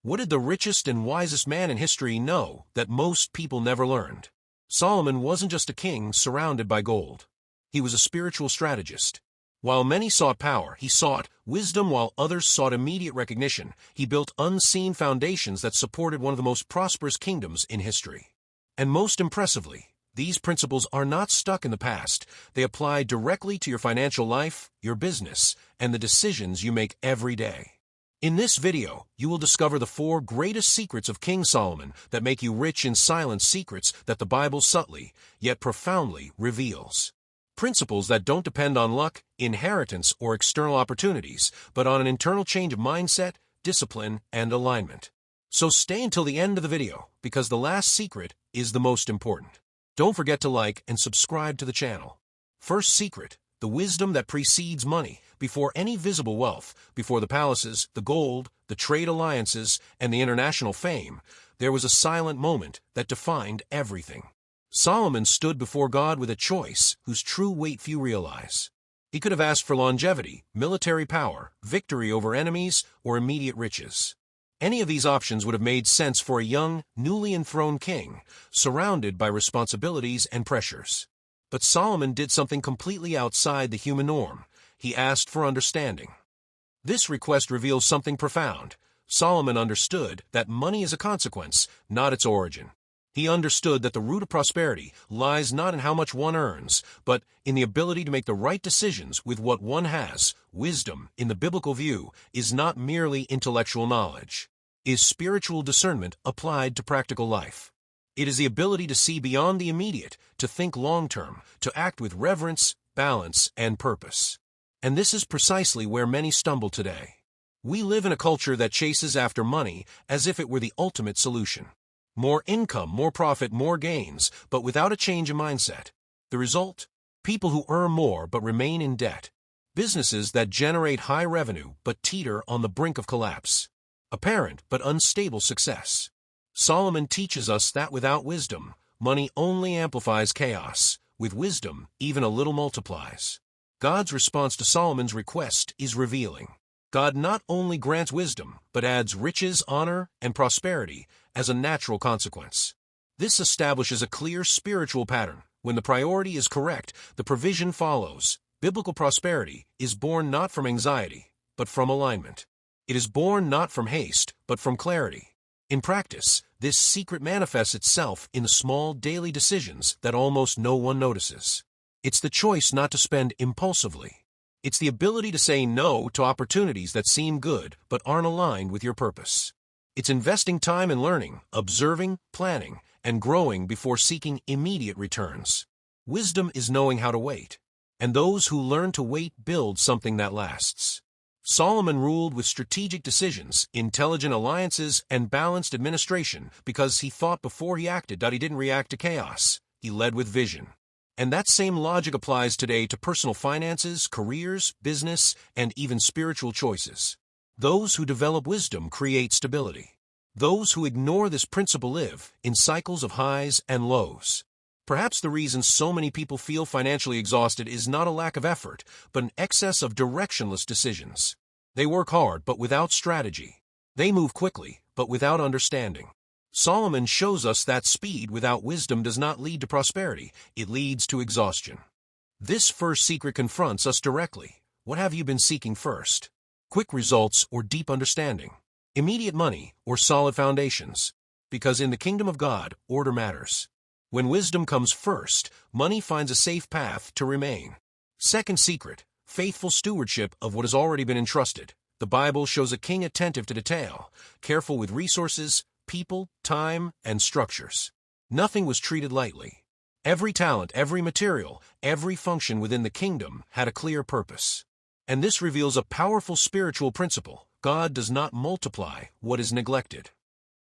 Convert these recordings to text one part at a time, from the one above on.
What did the richest and wisest man in history know that most people never learned? Solomon wasn't just a king surrounded by gold. He was a spiritual strategist. While many sought power, he sought wisdom. While others sought immediate recognition, he built unseen foundations that supported one of the most prosperous kingdoms in history. And most impressively, these principles are not stuck in the past. They apply directly to your financial life, your business, and the decisions you make every day. In this video, you will discover the 4 greatest secrets of King Solomon that make you rich in silent secrets that the Bible subtly, yet profoundly, reveals. Principles that don't depend on luck, inheritance, or external opportunities, but on an internal change of mindset, discipline, and alignment. So stay until the end of the video, because the last secret is the most important. Don't forget to like and subscribe to the channel. First secret, the wisdom that precedes money. Before any visible wealth, before the palaces, the gold, the trade alliances, and the international fame, there was a silent moment that defined everything. Solomon stood before God with a choice whose true weight few realize. He could have asked for longevity, military power, victory over enemies, or immediate riches. Any of these options would have made sense for a young, newly enthroned king, surrounded by responsibilities and pressures. But Solomon did something completely outside the human norm. He asked for understanding. This request reveals something profound. Solomon understood that money is a consequence, not its origin. He understood that the root of prosperity lies not in how much one earns, but in the ability to make the right decisions with what one has. Wisdom, in the biblical view, is not merely intellectual knowledge. It is spiritual discernment applied to practical life. It is the ability to see beyond the immediate, to think long-term, to act with reverence, balance, and purpose. And this is precisely where many stumble today. We live in a culture that chases after money as if it were the ultimate solution. More income, more profit, more gains, but without a change in mindset. The result? People who earn more but remain in debt. Businesses that generate high revenue but teeter on the brink of collapse. Apparent but unstable success. Solomon teaches us that without wisdom, money only amplifies chaos. With wisdom, even a little multiplies. God's response to Solomon's request is revealing. God not only grants wisdom, but adds riches, honor, and prosperity as a natural consequence. This establishes a clear spiritual pattern. When the priority is correct, the provision follows. Biblical prosperity is born not from anxiety, but from alignment. It is born not from haste, but from clarity. In practice, this secret manifests itself in the small daily decisions that almost no one notices. It's the choice not to spend impulsively. It's the ability to say no to opportunities that seem good but aren't aligned with your purpose. It's investing time in learning, observing, planning, and growing before seeking immediate returns. Wisdom is knowing how to wait. And those who learn to wait build something that lasts. Solomon ruled with strategic decisions, intelligent alliances, and balanced administration because he thought before he acted. He didn't react to chaos. He led with vision. And that same logic applies today to personal finances, careers, business, and even spiritual choices. Those who develop wisdom create stability. Those who ignore this principle live in cycles of highs and lows. Perhaps the reason so many people feel financially exhausted is not a lack of effort, but an excess of directionless decisions. They work hard, but without strategy. They move quickly, but without understanding. Solomon shows us that speed without wisdom does not lead to prosperity, it leads to exhaustion. This first secret confronts us directly. What have you been seeking first? Quick results or deep understanding? Immediate money or solid foundations? Because in the kingdom of God, order matters. When wisdom comes first, money finds a safe path to remain. Second secret, faithful stewardship of what has already been entrusted. The Bible shows a king attentive to detail, careful with resources, people, time, and structures. Nothing was treated lightly. Every talent, every material, every function within the kingdom had a clear purpose. And this reveals a powerful spiritual principle. God does not multiply what is neglected.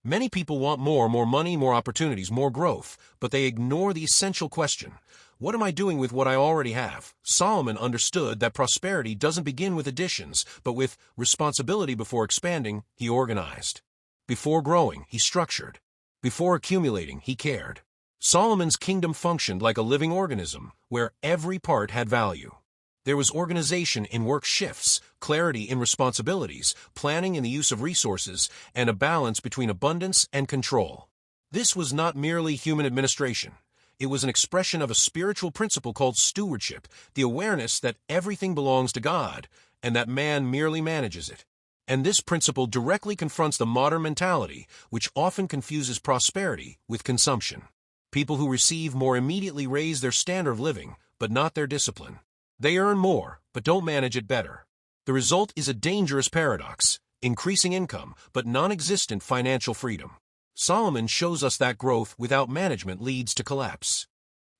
Many people want more money, more opportunities, more growth, but they ignore the essential question. What am I doing with what I already have? Solomon understood that prosperity doesn't begin with additions, but with responsibility. Before expanding, he organized. Before growing, he structured. Before accumulating, he cared. Solomon's kingdom functioned like a living organism, where every part had value. There was organization in work shifts, clarity in responsibilities, planning in the use of resources, and a balance between abundance and control. This was not merely human administration. It was an expression of a spiritual principle called stewardship, the awareness that everything belongs to God and that man merely manages it. And this principle directly confronts the modern mentality, which often confuses prosperity with consumption. People who receive more immediately raise their standard of living, but not their discipline. They earn more, but don't manage it better. The result is a dangerous paradox: increasing income, but non-existent financial freedom. Solomon shows us that growth without management leads to collapse.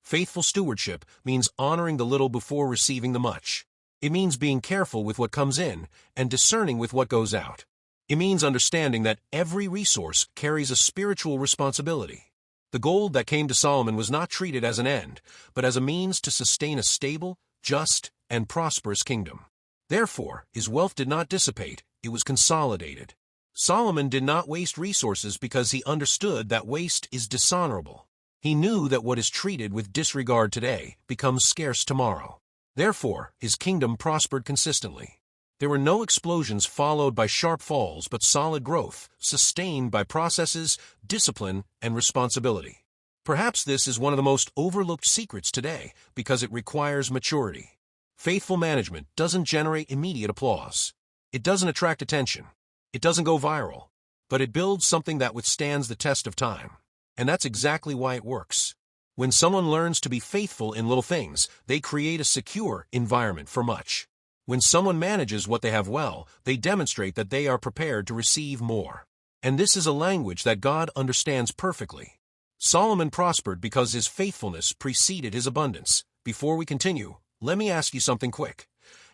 Faithful stewardship means honoring the little before receiving the much. It means being careful with what comes in and discerning with what goes out. It means understanding that every resource carries a spiritual responsibility. The gold that came to Solomon was not treated as an end, but as a means to sustain a stable, just, and prosperous kingdom. Therefore, his wealth did not dissipate, it was consolidated. Solomon did not waste resources because he understood that waste is dishonorable. He knew that what is treated with disregard today becomes scarce tomorrow. Therefore, his kingdom prospered consistently. There were no explosions followed by sharp falls, but solid growth, sustained by processes, discipline, and responsibility. Perhaps this is one of the most overlooked secrets today because it requires maturity. Faithful management doesn't generate immediate applause. It doesn't attract attention. It doesn't go viral. But it builds something that withstands the test of time. And that's exactly why it works. When someone learns to be faithful in little things, they create a secure environment for much. When someone manages what they have well, they demonstrate that they are prepared to receive more. And this is a language that God understands perfectly. Solomon prospered because his faithfulness preceded his abundance. Before we continue, let me ask you something quick.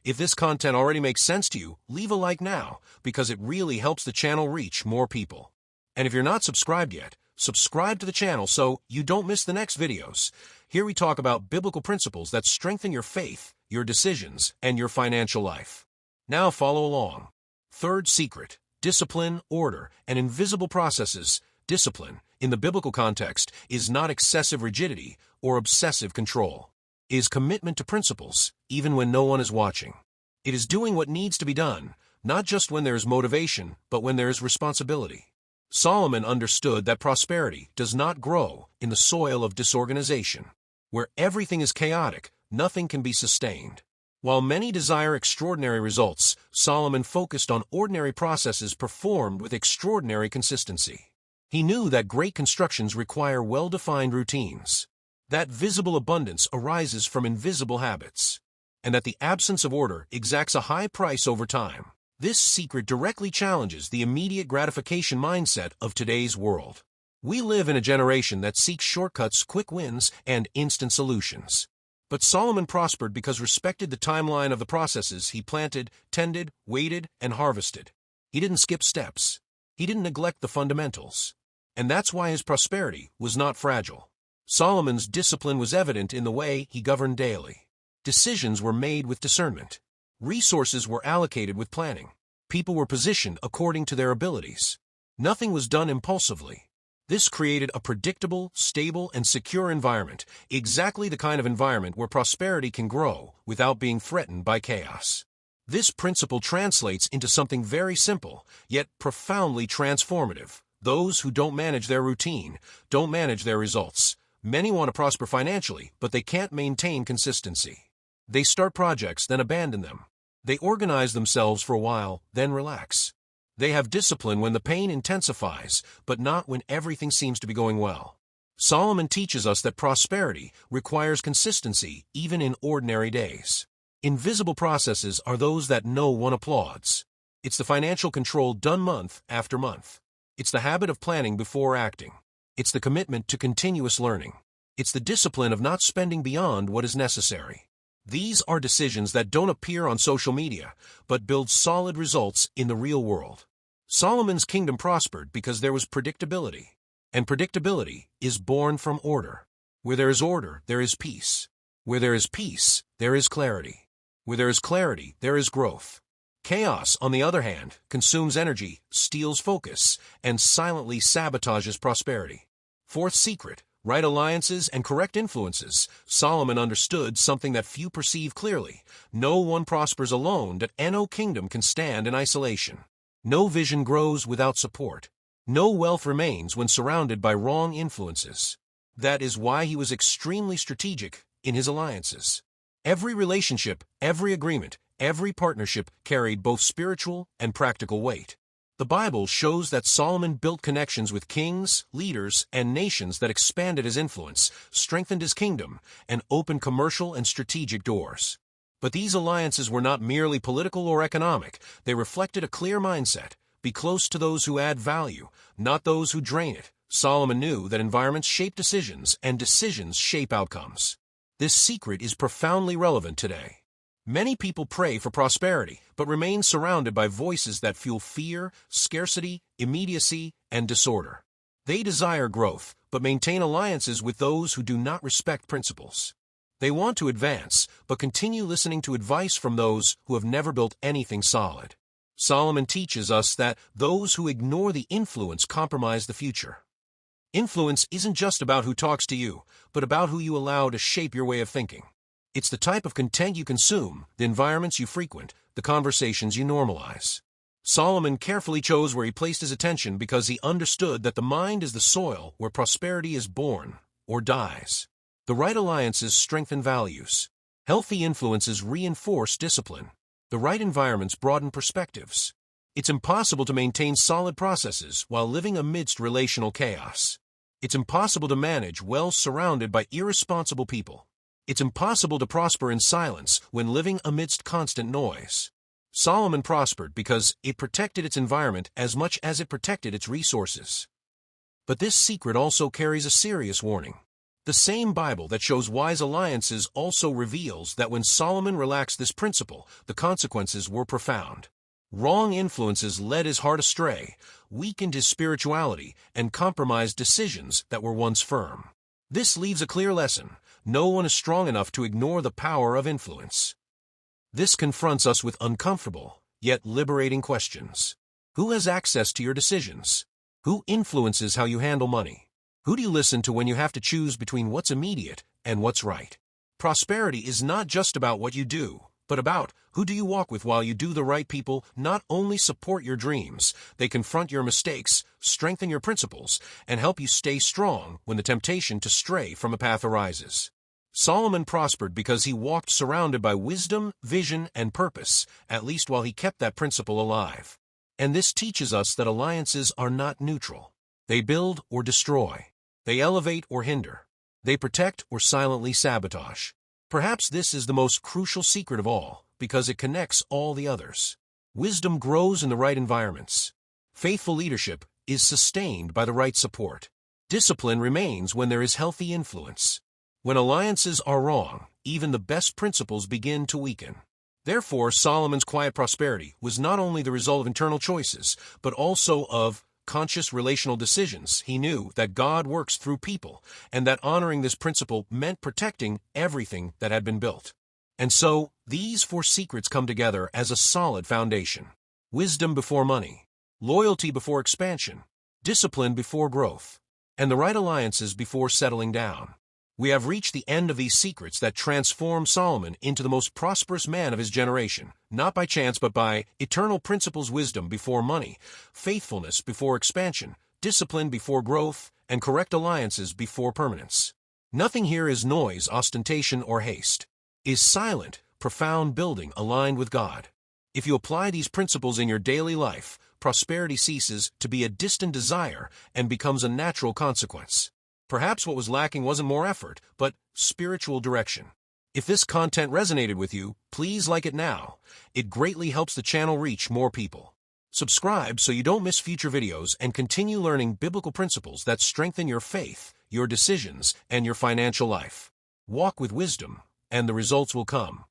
If this content already makes sense to you, leave a like now, because it really helps the channel reach more people. And if you're not subscribed yet, subscribe to the channel so you don't miss the next videos. Here we talk about biblical principles that strengthen your faith, your decisions, and your financial life. Now follow along. Third secret: discipline, order, and invisible processes. Discipline, in the biblical context, is not excessive rigidity or obsessive control. It is commitment to principles, even when no one is watching. It is doing what needs to be done, not just when there is motivation, but when there is responsibility. Solomon understood that prosperity does not grow in the soil of disorganization. Where everything is chaotic, nothing can be sustained. While many desire extraordinary results, Solomon focused on ordinary processes performed with extraordinary consistency. He knew that great constructions require well-defined routines, that visible abundance arises from invisible habits, and that the absence of order exacts a high price over time. This secret directly challenges the immediate gratification mindset of today's world. We live in a generation that seeks shortcuts, quick wins, and instant solutions. But Solomon prospered because respected the timeline of the processes he planted, tended, waited, and harvested. He didn't skip steps. He didn't neglect the fundamentals. And that's why his prosperity was not fragile. Solomon's discipline was evident in the way he governed daily. Decisions were made with discernment. Resources were allocated with planning. People were positioned according to their abilities. Nothing was done impulsively. This created a predictable, stable, and secure environment, exactly the kind of environment where prosperity can grow without being threatened by chaos. This principle translates into something very simple, yet profoundly transformative. Those who don't manage their routine don't manage their results. Many want to prosper financially, but they can't maintain consistency. They start projects, then abandon them. They organize themselves for a while, then relax. They have discipline when the pain intensifies, but not when everything seems to be going well. Solomon teaches us that prosperity requires consistency even in ordinary days. Invisible processes are those that no one applauds. It's the financial control done month after month. It's the habit of planning before acting. It's the commitment to continuous learning. It's the discipline of not spending beyond what is necessary. These are decisions that don't appear on social media, but build solid results in the real world. Solomon's kingdom prospered because there was predictability. And predictability is born from order. Where there is order, there is peace. Where there is peace, there is clarity. Where there is clarity, there is growth. Chaos, on the other hand, consumes energy, steals focus, and silently sabotages prosperity. Fourth secret: right alliances, and correct influences, Solomon understood something that few perceive clearly. No one prospers alone, that no kingdom can stand in isolation. No vision grows without support. No wealth remains when surrounded by wrong influences. That is why he was extremely strategic in his alliances. Every relationship, every agreement, every partnership carried both spiritual and practical weight. The Bible shows that Solomon built connections with kings, leaders, and nations that expanded his influence, strengthened his kingdom, and opened commercial and strategic doors. But these alliances were not merely political or economic. They reflected a clear mindset: be close to those who add value, not those who drain it. Solomon knew that environments shape decisions, and decisions shape outcomes. This secret is profoundly relevant today. Many people pray for prosperity, but remain surrounded by voices that fuel fear, scarcity, immediacy, and disorder. They desire growth, but maintain alliances with those who do not respect principles. They want to advance, but continue listening to advice from those who have never built anything solid. Solomon teaches us that those who ignore the influence compromise the future. Influence isn't just about who talks to you, but about who you allow to shape your way of thinking. It's the type of content you consume, the environments you frequent, the conversations you normalize. Solomon carefully chose where he placed his attention because he understood that the mind is the soil where prosperity is born or dies. The right alliances strengthen values. Healthy influences reinforce discipline. The right environments broaden perspectives. It's impossible to maintain solid processes while living amidst relational chaos. It's impossible to manage well surrounded by irresponsible people. It's impossible to prosper in silence when living amidst constant noise. Solomon prospered because it protected its environment as much as it protected its resources. But this secret also carries a serious warning. The same Bible that shows wise alliances also reveals that when Solomon relaxed this principle, the consequences were profound. Wrong influences led his heart astray, weakened his spirituality, and compromised decisions that were once firm. This leaves a clear lesson: no one is strong enough to ignore the power of influence. This confronts us with uncomfortable, yet liberating questions. Who has access to your decisions? Who influences how you handle money? Who do you listen to when you have to choose between what's immediate and what's right? Prosperity is not just about what you do, but about who do you walk with. While you do, the right people not only support your dreams, they confront your mistakes, strengthen your principles, and help you stay strong when the temptation to stray from a path arises. Solomon prospered because he walked surrounded by wisdom, vision, and purpose, at least while he kept that principle alive. And this teaches us that alliances are not neutral. They build or destroy. They elevate or hinder. They protect or silently sabotage. Perhaps this is the most crucial secret of all, because it connects all the others. Wisdom grows in the right environments. Faithful leadership is sustained by the right support. Discipline remains when there is healthy influence. When alliances are wrong, even the best principles begin to weaken. Therefore, Solomon's quiet prosperity was not only the result of internal choices, but also of conscious relational decisions. He knew that God works through people, and that honoring this principle meant protecting everything that had been built. And so, these four secrets come together as a solid foundation. Wisdom before money, loyalty before expansion, discipline before growth, and the right alliances before settling down. We have reached the end of these secrets that transform Solomon into the most prosperous man of his generation, not by chance but by eternal principles: wisdom before money, faithfulness before expansion, discipline before growth, and correct alliances before permanence. Nothing here is noise, ostentation, or haste. Is silent, profound building aligned with God. If you apply these principles in your daily life, prosperity ceases to be a distant desire and becomes a natural consequence. Perhaps what was lacking wasn't more effort, but spiritual direction. If this content resonated with you, please like it now. It greatly helps the channel reach more people. Subscribe so you don't miss future videos and continue learning biblical principles that strengthen your faith, your decisions, and your financial life. Walk with wisdom, and the results will come.